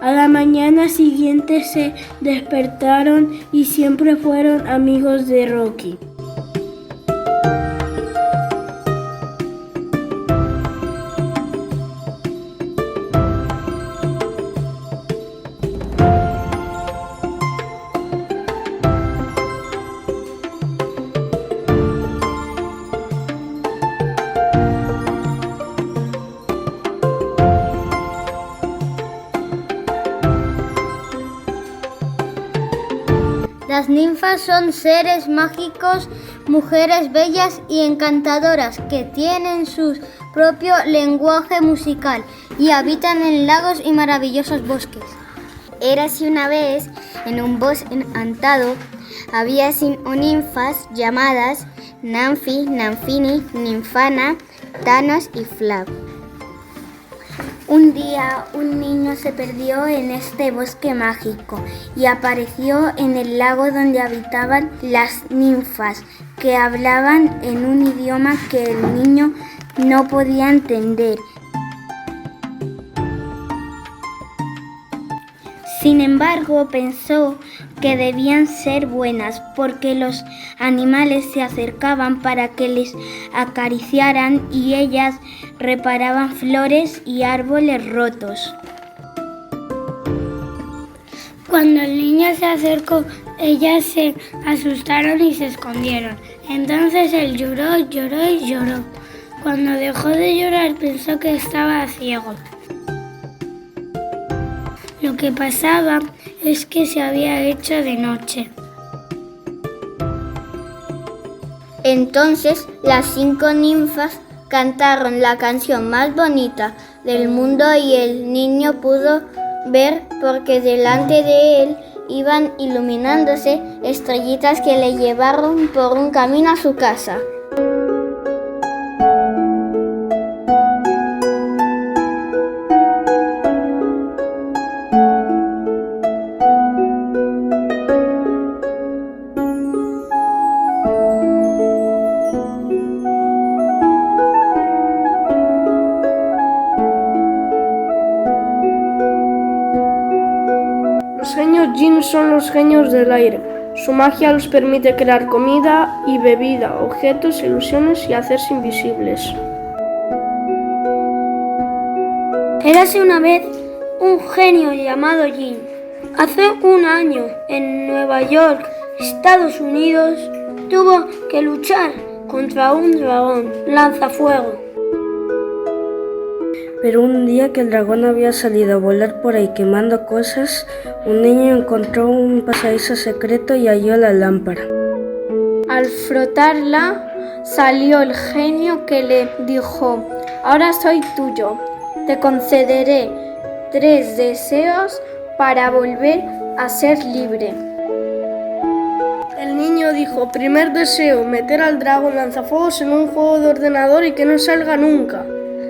A la mañana siguiente se despertaron y siempre fueron amigos de Rocky. Las ninfas son seres mágicos, mujeres bellas y encantadoras que tienen su propio lenguaje musical y habitan en lagos y maravillosos bosques. Érase una vez, en un bosque encantado, había 5 ninfas llamadas Nanfi, Nanfini, Ninfana, Thanos y Flav. Un día un niño se perdió en este bosque mágico y apareció en el lago donde habitaban las ninfas, que hablaban en un idioma que el niño no podía entender. Sin embargo, pensó que debían ser buenas porque los animales se acercaban para que les acariciaran y ellas reparaban flores y árboles rotos. Cuando el niño se acercó, ellas se asustaron y se escondieron. Entonces él lloró, lloró y lloró. Cuando dejó de llorar, pensó que estaba ciego. Lo que pasaba es que se había hecho de noche. Entonces las 5 ninfas cantaron la canción más bonita del mundo y el niño pudo ver porque delante de él iban iluminándose estrellitas que le llevaron por un camino a su casa. Los genios Jin son los genios del aire. Su magia los permite crear comida y bebida, objetos, ilusiones y hacerse invisibles. Érase una vez un genio llamado Jin. Hace un año, en Nueva York, Estados Unidos, tuvo que luchar contra un dragón lanzafuego. Pero un día que el dragón había salido a volar por ahí quemando cosas, un niño encontró un pasadizo secreto y halló la lámpara. Al frotarla, salió el genio que le dijo: ahora soy tuyo, te concederé 3 deseos para volver a ser libre. El niño dijo: primer deseo, meter al dragón lanzafuegos en un juego de ordenador y que no salga nunca.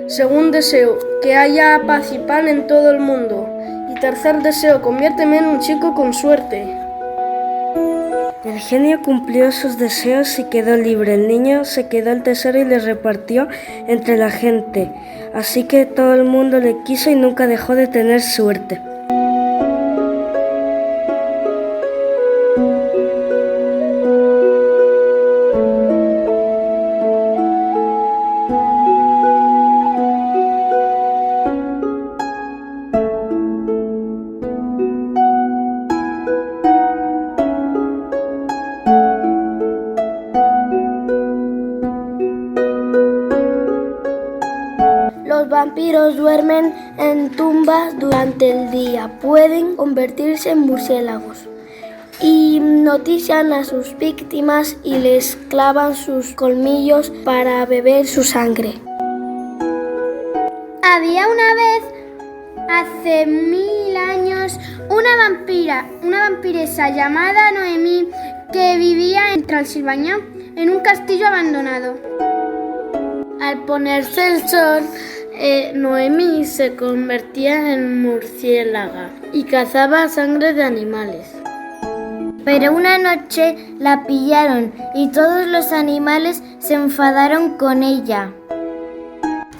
Segundo deseo, que haya paz y pan en todo el mundo. Y tercer deseo, conviérteme en un chico con suerte. El genio cumplió sus deseos y quedó libre. El niño se quedó el tesoro y le repartió entre la gente. Así que todo el mundo le quiso y nunca dejó de tener suerte. Los vampiros duermen en tumbas durante el día. Pueden convertirse en murciélagos. Hipnotizan a sus víctimas y les clavan sus colmillos para beber su sangre. Había una vez, hace 1000 años, una vampiresa llamada Noemí que vivía en Transilvania, en un castillo abandonado. Al ponerse el sol, Noemí se convertía en murciélaga y cazaba sangre de animales. Pero una noche la pillaron y todos los animales se enfadaron con ella.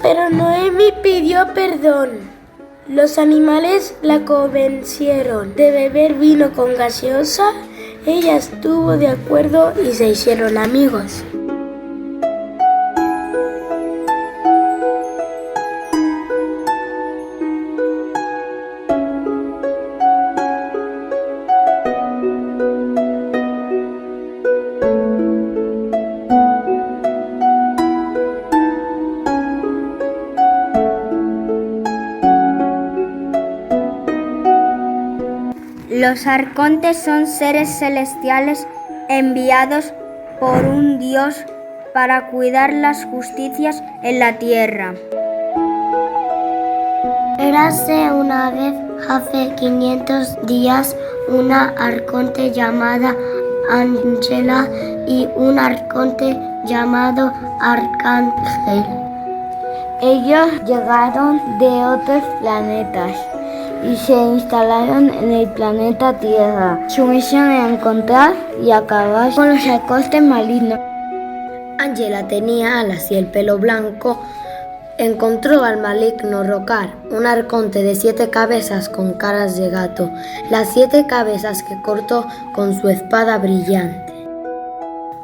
Pero Noemí pidió perdón. Los animales la convencieron de beber vino con gaseosa. Ella estuvo de acuerdo y se hicieron amigos. Los arcontes son seres celestiales enviados por un dios para cuidar las justicias en la tierra. Érase una vez, hace 500 días, una arconte llamada Ángela y un arconte llamado Arcángel. Ellos llegaron de otros planetas y se instalaron en el planeta Tierra. Su misión era encontrar y acabar con los arcontes malignos. Ángela tenía alas y el pelo blanco. Encontró al maligno Rocar, un arconte de 7 cabezas con caras de gato, las 7 cabezas que cortó con su espada brillante.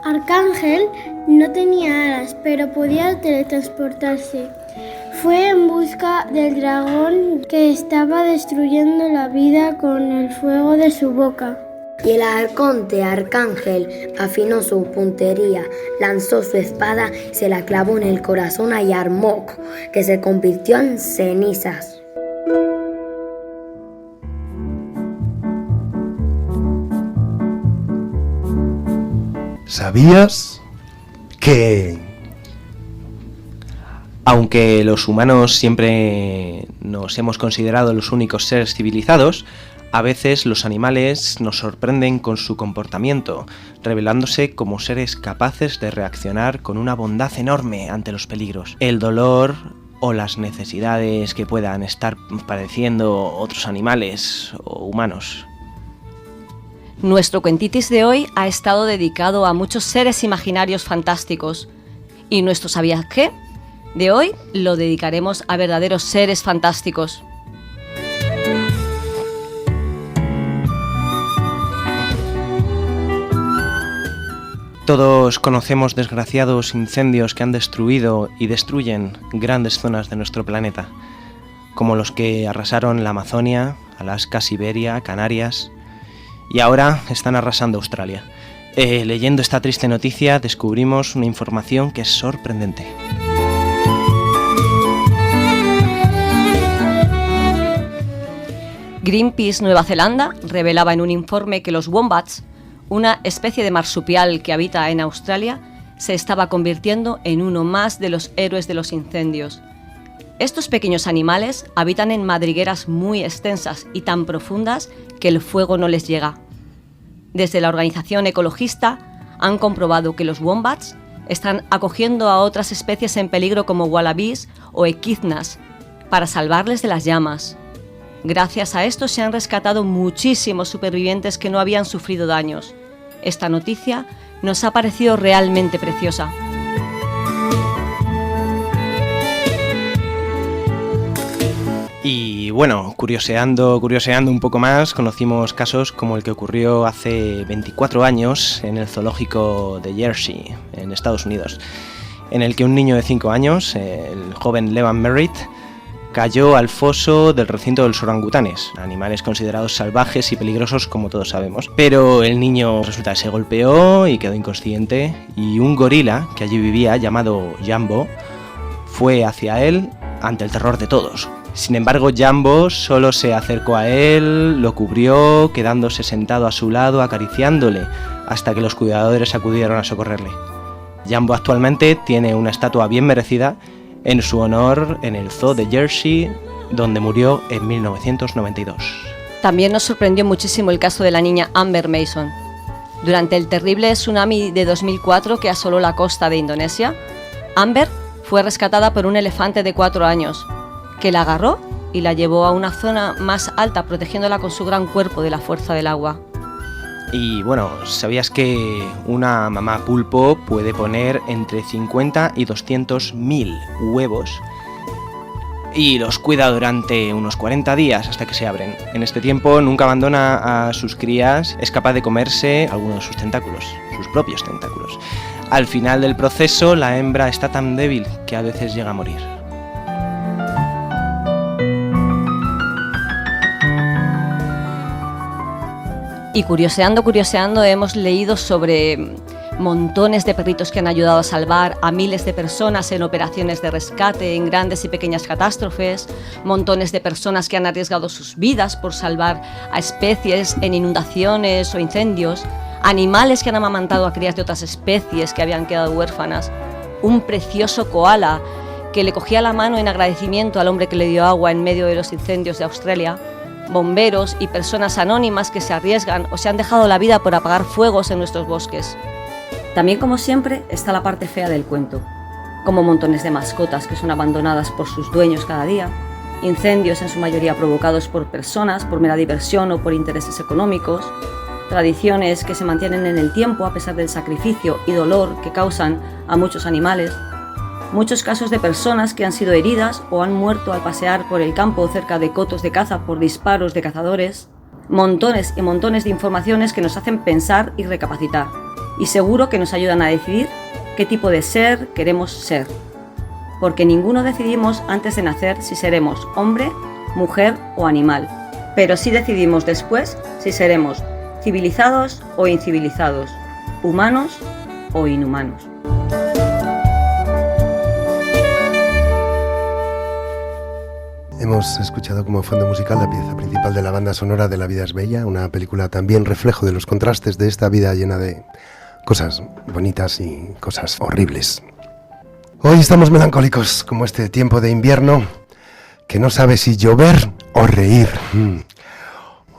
Arcángel no tenía alas, pero podía teletransportarse. Fue en busca del dragón que estaba destruyendo la vida con el fuego de su boca. Y el arconte Arcángel afinó su puntería, lanzó su espada, se la clavó en el corazón a Yarmok, que se convirtió en cenizas. ¿Sabías que aunque los humanos siempre nos hemos considerado los únicos seres civilizados, a veces los animales nos sorprenden con su comportamiento, revelándose como seres capaces de reaccionar con una bondad enorme ante los peligros, el dolor o las necesidades que puedan estar padeciendo otros animales o humanos? Nuestro cuentitis de hoy ha estado dedicado a muchos seres imaginarios fantásticos. ¿Y nuestro ¿sabías qué? De hoy lo dedicaremos a verdaderos seres fantásticos. Todos conocemos desgraciados incendios que han destruido y destruyen grandes zonas de nuestro planeta. como los que arrasaron la Amazonia, Alaska, Siberia, Canarias y ahora están arrasando Australia. Leyendo esta triste noticia descubrimos una información que es sorprendente. Greenpeace Nueva Zelanda revelaba en un informe que los wombats, una especie de marsupial que habita en Australia, se estaba convirtiendo en uno más de los héroes de los incendios. Estos pequeños animales habitan en madrigueras muy extensas y tan profundas que el fuego no les llega. Desde la organización ecologista han comprobado que los wombats están acogiendo a otras especies en peligro como wallabies o equidnas para salvarles de las llamas. Gracias a esto se han rescatado muchísimos supervivientes que no habían sufrido daños. Esta noticia nos ha parecido realmente preciosa. Y bueno, curioseando un poco más, conocimos casos como el que ocurrió hace 24 años en el zoológico de Jersey, en Estados Unidos, en el que un niño de 5 años, el joven Levan Merritt, cayó al foso del recinto de los orangutanes, animales considerados salvajes y peligrosos como todos sabemos. Pero el niño resulta que se golpeó y quedó inconsciente, y un gorila que allí vivía, llamado Jambo, fue hacia él ante el terror de todos. Sin embargo, Jambo solo se acercó a él, lo cubrió, quedándose sentado a su lado, acariciándole, hasta que los cuidadores acudieron a socorrerle. Jambo actualmente tiene una estatua bien merecida en su honor en el Zoo de Jersey, donde murió en 1992. También nos sorprendió muchísimo el caso de la niña Amber Mason. Durante el terrible tsunami de 2004 que asoló la costa de Indonesia, Amber fue rescatada por un elefante de 4 años, que la agarró y la llevó a una zona más alta, protegiéndola con su gran cuerpo de la fuerza del agua. Y bueno, ¿sabías que una mamá pulpo puede poner entre 50 y 200.000 huevos? Y los cuida durante unos 40 días hasta que se abren. En este tiempo nunca abandona a sus crías, es capaz de comerse algunos de sus tentáculos, sus propios tentáculos. Al final del proceso, la hembra está tan débil que a veces llega a morir. Y curioseando, hemos leído sobre montones de perritos que han ayudado a salvar a miles de personas en operaciones de rescate, en grandes y pequeñas catástrofes, montones de personas que han arriesgado sus vidas por salvar a especies en inundaciones o incendios, animales que han amamantado a crías de otras especies que habían quedado huérfanas, un precioso koala que le cogía la mano en agradecimiento al hombre que le dio agua en medio de los incendios de Australia, bomberos y personas anónimas que se arriesgan o se han dejado la vida por apagar fuegos en nuestros bosques. También, como siempre, está la parte fea del cuento, como montones de mascotas que son abandonadas por sus dueños cada día, incendios en su mayoría provocados por personas por mera diversión o por intereses económicos, tradiciones que se mantienen en el tiempo a pesar del sacrificio y dolor que causan a muchos animales, muchos casos de personas que han sido heridas o han muerto al pasear por el campo cerca de cotos de caza por disparos de cazadores, montones y montones de informaciones que nos hacen pensar y recapacitar, y seguro que nos ayudan a decidir qué tipo de ser queremos ser, porque ninguno decidimos antes de nacer si seremos hombre, mujer o animal, pero sí decidimos después si seremos civilizados o incivilizados, humanos o inhumanos. Hemos escuchado como fondo musical la pieza principal de la banda sonora de La vida es bella, una película también reflejo de los contrastes de esta vida llena de cosas bonitas y cosas horribles. Hoy estamos melancólicos, como este tiempo de invierno que no sabe si llover o reír.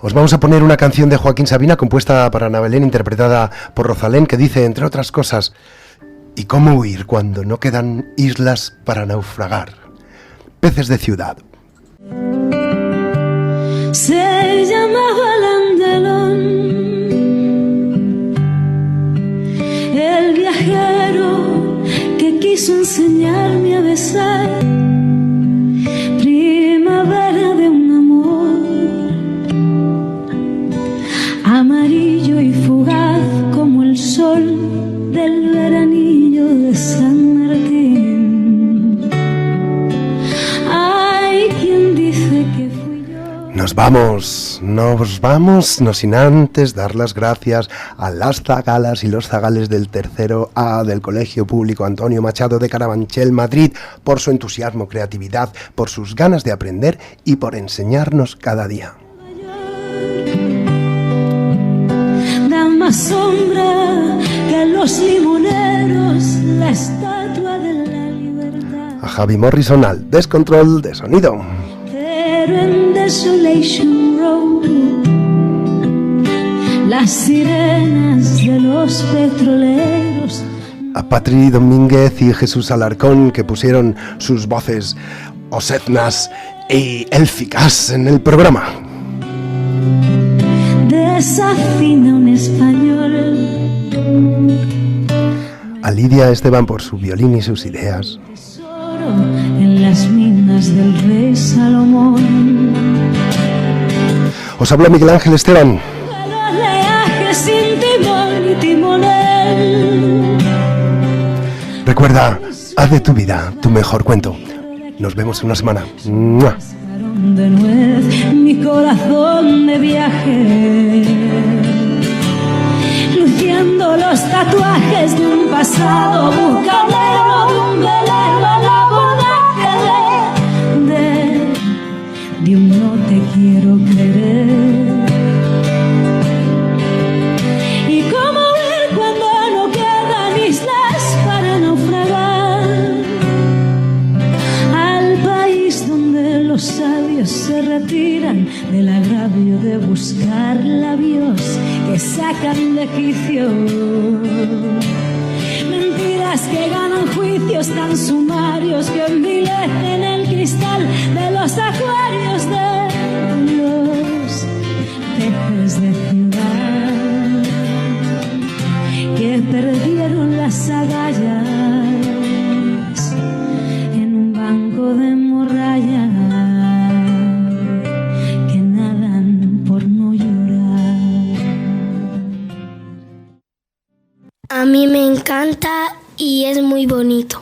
Os vamos a poner una canción de Joaquín Sabina compuesta para Ana Belén, interpretada por Rosalén, que dice, entre otras cosas, ¿y cómo huir cuando no quedan islas para naufragar? Peces de ciudad. Se llamaba Landelón, el viajero que quiso enseñarme a besar, primavera de un amor, amarillo y fugaz como el sol del veranillo de San Martín. Hay quien dice vamos, no sin antes dar las gracias a las zagalas y los zagales del tercero A del Colegio Público Antonio Machado de Carabanchel, Madrid, por su entusiasmo, creatividad, por sus ganas de aprender y por enseñarnos cada día. Da más sombra que los limoneros, la estatua de la libertad. A Javi Morrison al descontrol de sonido. Pero en Desolation Road, las sirenas de los petroleros. A Patri Domínguez y Jesús Alarcón, que pusieron sus voces osetnas y élficas en el programa. Desafina un español. A Lidia Esteban por su violín y sus ideas. En las minas del rey Salomón. Os habla Miguel Ángel Esteban. Sin timón y timonel. Recuerda, haz de tu vida tu mejor cuento. Nos vemos en una semana. ¡Mua! De nuez mi corazón de viaje, luciendo los tatuajes de un pasado bucanero, de un velero al abordaje de un no te quiero querer. Y cómo ver cuando no quedan islas para naufragar, al país donde los sabios se retiran del agravio de buscar labios que sacan de quicio. Mentiras que ganan juicios tan sumarios que envilecen el cristal de los acuarios de los peces de ciudad que perdieron las agallas en un banco de morralla, que nadan por no llorar. A mí me encanta y es muy bonito.